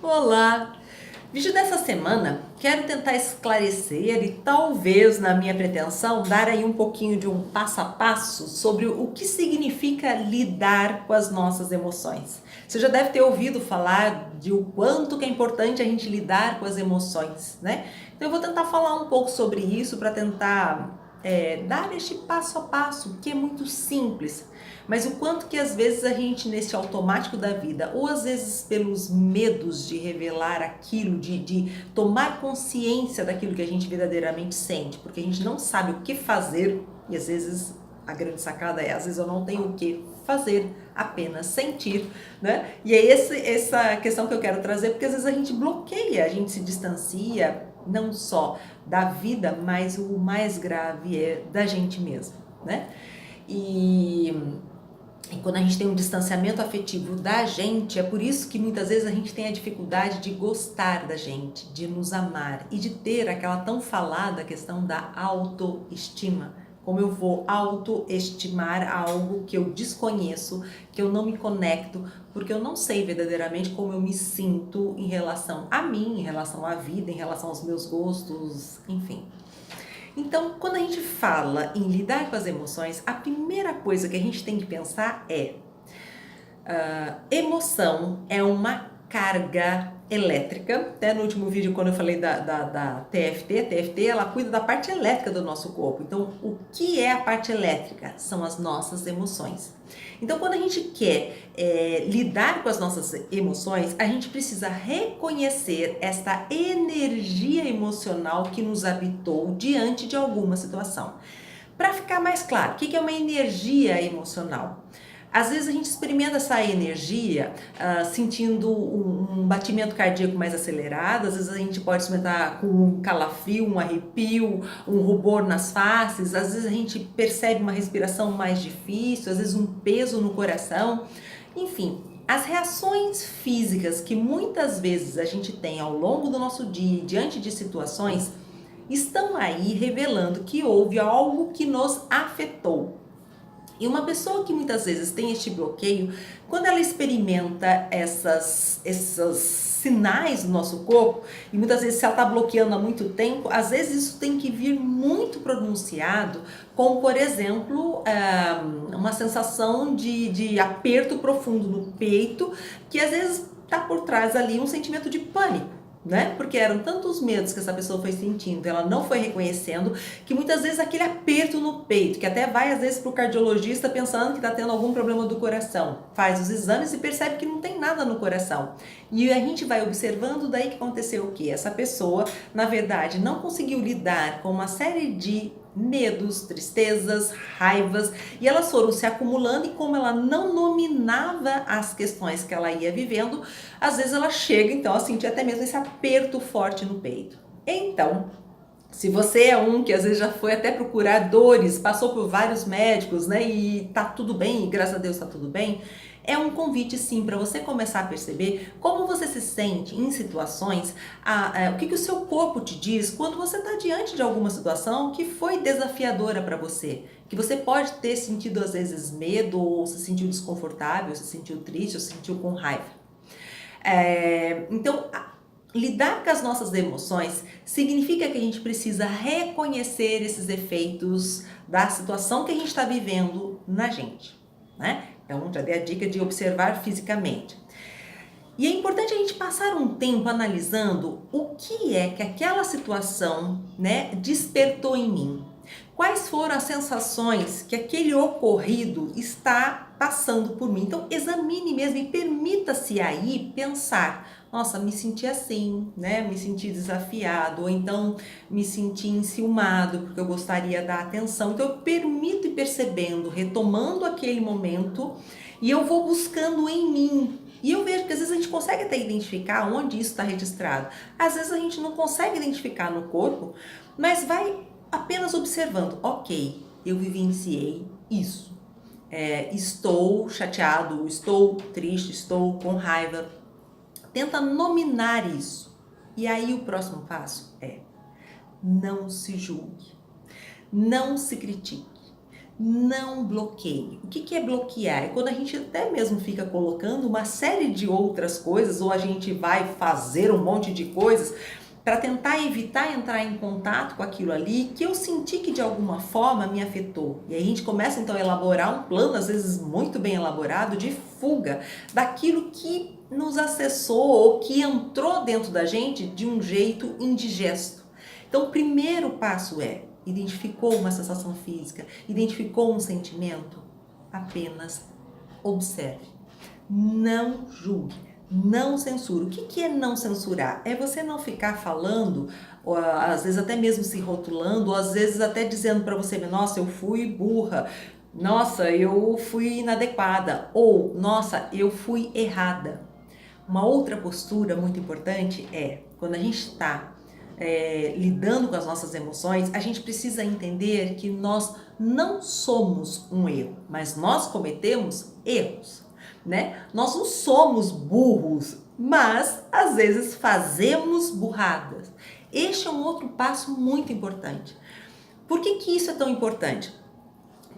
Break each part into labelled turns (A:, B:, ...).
A: Olá! Vídeo dessa semana, quero tentar esclarecer e talvez, na minha pretensão, dar aí um pouquinho de um passo a passo sobre o que significa lidar com as nossas emoções. Você já deve ter ouvido falar de o quanto que é importante a gente lidar com as emoções, né? Então eu vou tentar falar um pouco sobre isso para tentar dar este passo a passo, que é muito simples, mas o quanto que às vezes a gente nesse automático da vida, ou às vezes pelos medos de revelar aquilo, de tomar consciência daquilo que a gente verdadeiramente sente, porque a gente não sabe o que fazer, e às vezes a grande sacada é, às vezes eu não tenho o que fazer, apenas sentir, né? E é essa questão que eu quero trazer, porque às vezes a gente bloqueia, a gente se distancia, não só da vida, mas o mais grave é da gente mesmo, né? E quando a gente tem um distanciamento afetivo da gente, é por isso que muitas vezes a gente tem a dificuldade de gostar da gente, de nos amar e de ter aquela tão falada questão da autoestima. Como eu vou autoestimar algo que eu desconheço, que eu não me conecto, porque eu não sei verdadeiramente como eu me sinto em relação a mim, em relação à vida, em relação aos meus gostos, enfim. Então, quando a gente fala em lidar com as emoções, a primeira coisa que a gente tem que pensar é: emoção é uma carga elétrica. Até no último vídeo, quando eu falei da TFT, a TFT ela cuida da parte elétrica do nosso corpo. Então, o que é a parte elétrica? São as nossas emoções. Então, quando a gente quer lidar com as nossas emoções, a gente precisa reconhecer esta energia emocional que nos habitou diante de alguma situação. Para ficar mais claro, o que é uma energia emocional? Às vezes a gente experimenta essa energia sentindo um batimento cardíaco mais acelerado, às vezes a gente pode experimentar com um calafrio, um arrepio, um rubor nas faces, às vezes a gente percebe uma respiração mais difícil, às vezes um peso no coração, enfim. As reações físicas que muitas vezes a gente tem ao longo do nosso dia diante de situações estão aí revelando que houve algo que nos afetou. E uma pessoa que muitas vezes tem este bloqueio, quando ela experimenta esses sinais no nosso corpo, e muitas vezes se ela está bloqueando há muito tempo, às vezes isso tem que vir muito pronunciado, como por exemplo, uma sensação de aperto profundo no peito, que às vezes está por trás ali um sentimento de pânico. Né? Porque eram tantos medos que essa pessoa foi sentindo, ela não foi reconhecendo, que muitas vezes aquele aperto no peito, que até vai às vezes para o cardiologista pensando que está tendo algum problema do coração, faz os exames e percebe que não tem nada no coração. E a gente vai observando daí que aconteceu o quê? Essa pessoa, na verdade, não conseguiu lidar com uma série de medos, tristezas, raivas, e elas foram se acumulando, e como ela não nominava as questões que ela ia vivendo, às vezes ela chega então a sentir até mesmo esse aperto forte no peito. Então, se você é um que às vezes já foi até procurar dores, passou por vários médicos, né, e tá tudo bem, e graças a Deus tá tudo bem, é um convite sim para você começar a perceber como você se sente em situações, o que o seu corpo te diz quando você está diante de alguma situação que foi desafiadora para você, que você pode ter sentido às vezes medo, ou se sentiu desconfortável, se sentiu triste, ou se sentiu com raiva. Então, lidar com as nossas emoções significa que a gente precisa reconhecer esses efeitos da situação que a gente está vivendo na gente, né? Então, já dei a dica de observar fisicamente. E é importante a gente passar um tempo analisando o que é que aquela situação, né, despertou em mim. Quais foram as sensações que aquele ocorrido está passando por mim? Então, examine mesmo e permita-se aí pensar: nossa, me senti assim, né? Me senti desafiado, ou então me senti enciumado porque eu gostaria da atenção. Então, eu permito ir percebendo, retomando aquele momento, e eu vou buscando em mim. E eu vejo que às vezes a gente consegue até identificar onde isso está registrado. Às vezes a gente não consegue identificar no corpo, mas vai apenas observando: ok, eu vivenciei isso. Estou chateado, estou triste, estou com raiva. Tenta nominar isso. E aí o próximo passo é: não se julgue, não se critique, Não bloqueie. O que é bloquear? É quando a gente até mesmo fica colocando uma série de outras coisas, ou a gente vai fazer um monte de coisas para tentar evitar entrar em contato com aquilo ali que eu senti que de alguma forma me afetou. E aí a gente começa então a elaborar um plano, às vezes muito bem elaborado, de fuga daquilo que nos acessou ou que entrou dentro da gente de um jeito indigesto. Então, o primeiro passo é: identificou uma sensação física, identificou um sentimento? Apenas observe. Não julgue, não censure. O que é não censurar? É você não ficar falando, ou, às vezes até mesmo se rotulando, ou às vezes até dizendo para você: nossa, eu fui burra, nossa, eu fui inadequada, ou nossa, eu fui errada. Uma outra postura muito importante é quando a gente está lidando com as nossas emoções, a gente precisa entender que nós não somos um erro, mas nós cometemos erros, né? Nós não somos burros, mas às vezes fazemos burradas. Este é um outro passo muito importante. Por que isso é tão importante?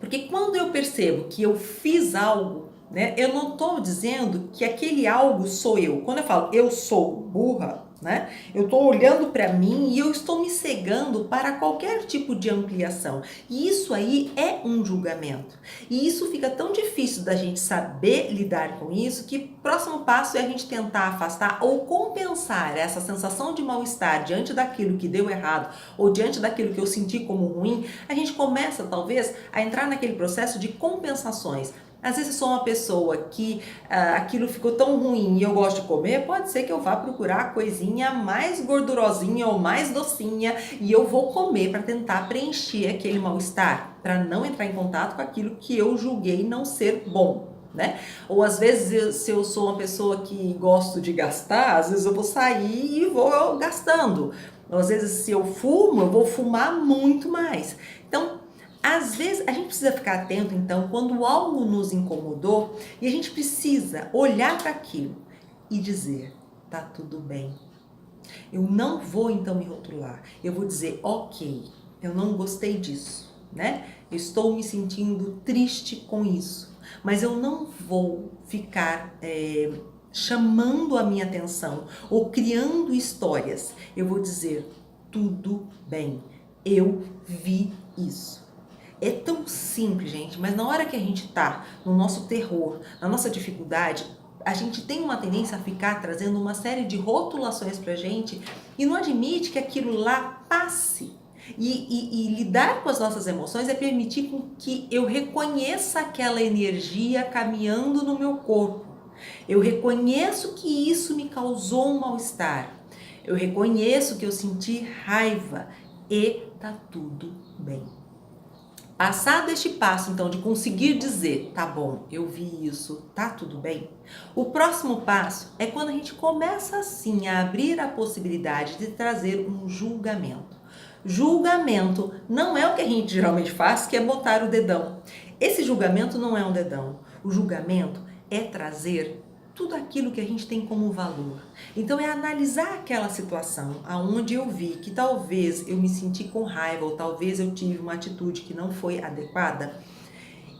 A: Porque quando eu percebo que eu fiz algo, né, eu não estou dizendo que aquele algo sou eu. Quando eu falo eu sou burra, né, eu estou olhando para mim e eu estou me cegando para qualquer tipo de ampliação. E isso aí é um julgamento. E isso fica tão difícil da gente saber lidar com isso que o próximo passo é a gente tentar afastar ou compensar essa sensação de mal-estar diante daquilo que deu errado ou diante daquilo que eu senti como ruim. A gente começa talvez a entrar naquele processo de compensações. Às vezes sou uma pessoa que aquilo ficou tão ruim e eu gosto de comer, pode ser que eu vá procurar a coisinha mais gordurosinha ou mais docinha e eu vou comer para tentar preencher aquele mal-estar, para não entrar em contato com aquilo que eu julguei não ser bom, né? Ou às vezes, se eu sou uma pessoa que gosto de gastar, às vezes eu vou sair e vou gastando. Ou às vezes, se eu fumo, eu vou fumar muito mais. Então, às vezes a gente precisa ficar atento então quando algo nos incomodou e a gente precisa olhar para aquilo e dizer: tá tudo bem. Eu não vou então me rotular, eu vou dizer: ok, eu não gostei disso, né? Eu estou me sentindo triste com isso, mas eu não vou ficar chamando a minha atenção ou criando histórias. Eu vou dizer: tudo bem, eu vi isso. É tão simples, gente, mas na hora que a gente tá no nosso terror, na nossa dificuldade, a gente tem uma tendência a ficar trazendo uma série de rotulações pra gente e não admite que aquilo lá passe. E lidar com as nossas emoções é permitir com que eu reconheça aquela energia caminhando no meu corpo. Eu reconheço que isso me causou um mal-estar. Eu reconheço que eu senti raiva e tá tudo bem. Passado este passo, então, de conseguir dizer, tá bom, eu vi isso, tá tudo bem? O próximo passo é quando a gente começa, assim, a abrir a possibilidade de trazer um julgamento. Julgamento não é o que a gente geralmente faz, que é botar o dedão. Esse julgamento não é um dedão. O julgamento é trazer tudo aquilo que a gente tem como valor. Então é analisar aquela situação aonde eu vi que talvez eu me senti com raiva ou talvez eu tive uma atitude que não foi adequada.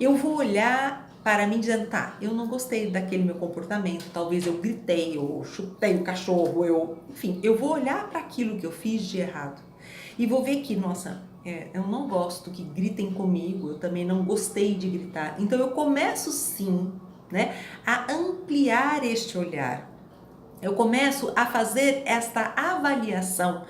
A: Eu vou olhar para mim dizendo, tá, eu não gostei daquele meu comportamento, talvez eu gritei, ou chutei o cachorro, enfim, eu vou olhar para aquilo que eu fiz de errado e vou ver que, nossa, eu não gosto que gritem comigo, eu também não gostei de gritar. Então eu começo sim, né, a ampliar este olhar. Eu começo a fazer esta avaliação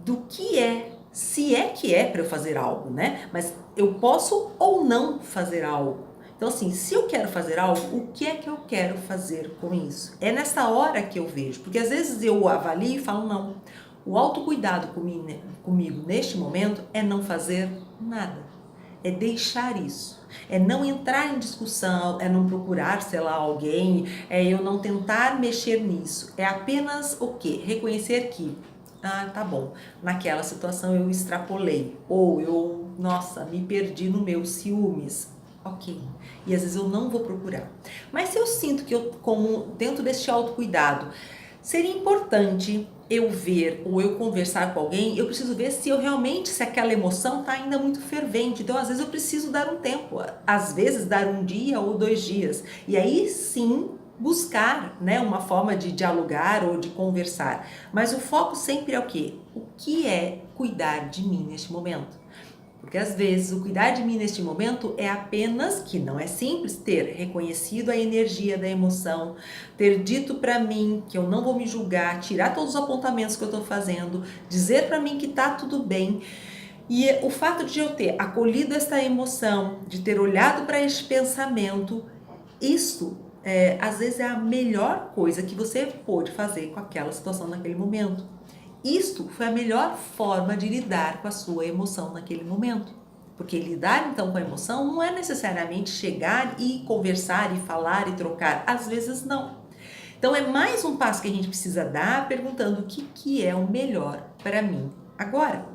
A: do que é, se é que é para eu fazer algo, né? Mas eu posso ou não fazer algo. Então, assim, se eu quero fazer algo, o que é que eu quero fazer com isso? É nessa hora que eu vejo, porque às vezes eu avalio e falo, não, o autocuidado comigo neste momento é não fazer nada, é deixar isso. É não entrar em discussão, é não procurar, sei lá, alguém, é eu não tentar mexer nisso. É apenas o quê? Reconhecer que, tá bom, naquela situação eu extrapolei, ou eu, nossa, me perdi no meu ciúmes. Ok, e às vezes eu não vou procurar. Mas se eu sinto que eu, como dentro deste autocuidado, Seria importante eu ver ou eu conversar com alguém, eu preciso ver se eu realmente, se aquela emoção está ainda muito fervente. Então, às vezes, eu preciso dar um tempo, às vezes dar um dia ou 2 dias. E aí sim buscar, né, uma forma de dialogar ou de conversar. Mas o foco sempre é o quê? O que é cuidar de mim neste momento? Porque às vezes o cuidar de mim neste momento é apenas, que não é simples, ter reconhecido a energia da emoção, ter dito para mim que eu não vou me julgar, tirar todos os apontamentos que eu estou fazendo, dizer para mim que tá tudo bem. E o fato de eu ter acolhido esta emoção, de ter olhado para este pensamento, isso às vezes é a melhor coisa que você pôde fazer com aquela situação naquele momento. Isto foi a melhor forma de lidar com a sua emoção naquele momento. Porque lidar então com a emoção não é necessariamente chegar e conversar e falar e trocar. Às vezes não. Então é mais um passo que a gente precisa dar perguntando o que é o melhor para mim agora.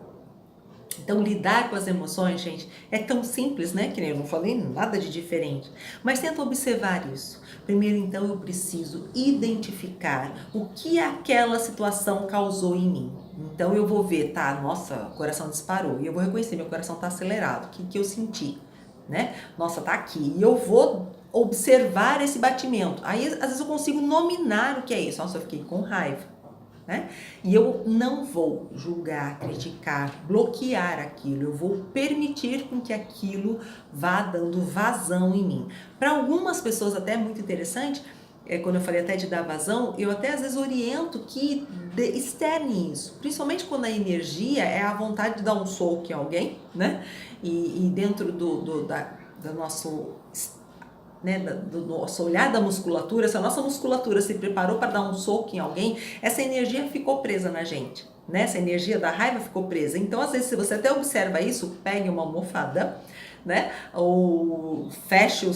A: Então, lidar com as emoções, gente, é tão simples, né? Que nem eu não falei nada de diferente. Mas tenta observar isso. Primeiro, então, eu preciso identificar o que aquela situação causou em mim. Então, eu vou ver, tá? Nossa, o coração disparou. E eu vou reconhecer, meu coração tá acelerado. O que eu senti, né? Nossa, tá aqui. E eu vou observar esse batimento. Aí, às vezes, eu consigo nominar o que é isso. Nossa, eu fiquei com raiva. Né? E eu não vou julgar, criticar, bloquear aquilo, eu vou permitir com que aquilo vá dando vazão em mim. Para algumas pessoas até é muito interessante, quando eu falei até de dar vazão, eu até às vezes oriento que externe isso, principalmente quando a energia é a vontade de dar um soco em alguém, né? E dentro do nosso, né, do nosso olhar da musculatura, se a nossa musculatura se preparou para dar um soco em alguém, essa energia ficou presa na gente, né? Essa energia da raiva ficou presa. Então, às vezes, se você até observa isso, pegue uma almofada, né? Ou feche o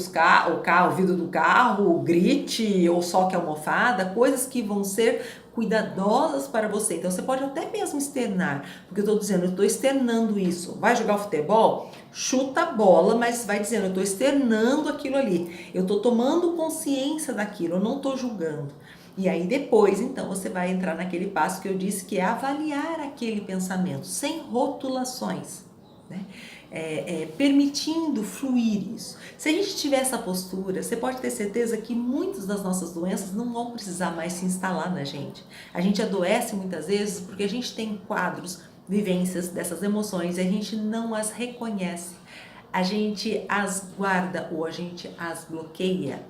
A: vidro do carro, grite ou soque a almofada, coisas que vão ser cuidadosas para você. Então você pode até mesmo externar, porque eu estou dizendo, eu estou externando isso. Vai jogar futebol? Chuta a bola, mas vai dizendo, eu estou externando aquilo ali. Eu estou tomando consciência daquilo, eu não estou julgando. E aí depois, então, você vai entrar naquele passo que eu disse, que é avaliar aquele pensamento, sem rotulações, né? Permitindo fluir isso. Se a gente tiver essa postura, você pode ter certeza que muitas das nossas doenças não vão precisar mais se instalar na gente. A gente adoece muitas vezes porque a gente tem quadros, vivências dessas emoções e a gente não as reconhece. A gente as guarda ou a gente as bloqueia.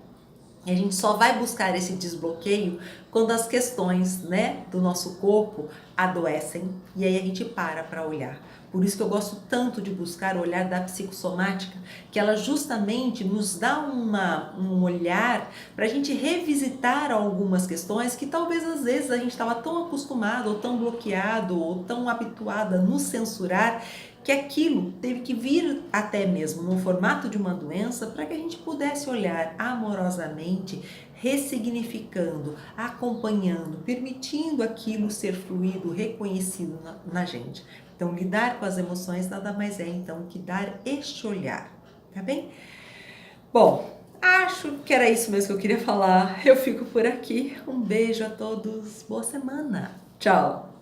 A: E a gente só vai buscar esse desbloqueio quando as questões, né, do nosso corpo adoecem e aí a gente para olhar. Por isso que eu gosto tanto de buscar o olhar da psicossomática, que ela justamente nos dá um olhar para a gente revisitar algumas questões que talvez às vezes a gente estava tão acostumado, ou tão bloqueado, ou tão habituado a nos censurar, que aquilo teve que vir até mesmo no formato de uma doença para que a gente pudesse olhar amorosamente, ressignificando, acompanhando, permitindo aquilo ser fluido, reconhecido na gente. Então, lidar com as emoções nada mais é então que dar este olhar, tá bem? Bom, acho que era isso mesmo que eu queria falar. Eu fico por aqui. Um beijo a todos, boa semana. Tchau!